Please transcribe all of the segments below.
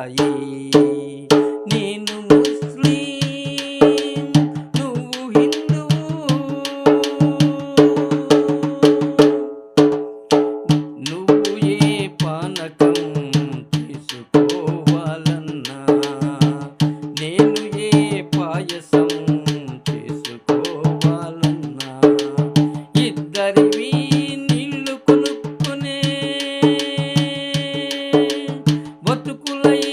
చేసుకుంటాయి. నేను ముస్లిం, నువ్వు హిందువు, నువ్వు ఏ పానకం చేసుకోవాలన్నా, నేను ఏ పాయసం చేసుకోవాలన్నా, ఇద్దరివి నీళ్లు కొనుక్కునే బతుకులై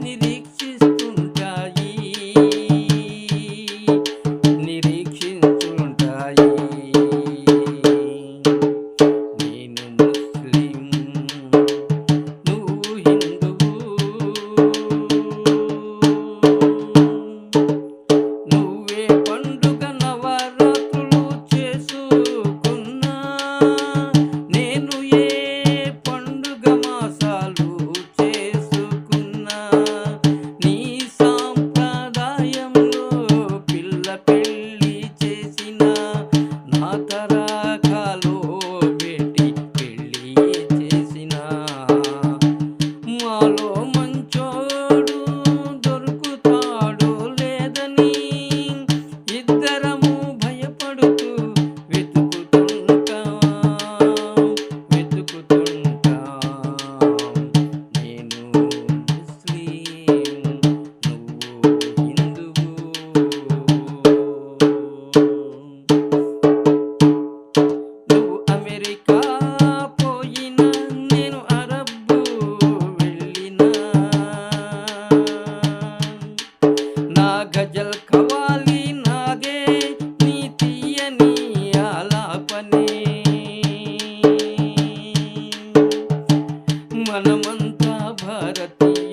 నిరీక్షిస్తుంటాయి, నిరీక్షిస్తుంటాయి. నేను ముస్లిం, నువ్వు హిందువు, నువ్వే పండుగ నవరాత్రులు చేసుకున్నా, నేను ఏ పండుగ మాసాలు చేసుకున్నా, నీ సాంప్రదాయంలో పిల్ల పెళ్ళి చేసిన, నా తరకాలో బేటి పెళ్ళి చేసిన, మాలో మంచోడు దొరుకుతాడో లేదని ఇద్దరము భయపడుతూ వెతుకుతుంటాం, వెతుకుతుంటాం. నేను ముస్లిం, నువ్వు హిందువు. నువ్వు అమెరికా పోయినా, నేను అరబ్బు వెళ్ళినా, నా గజల్ కవాలి నాదే, నీ తీయని ఆలాపనే, మనమంతా భారతీయ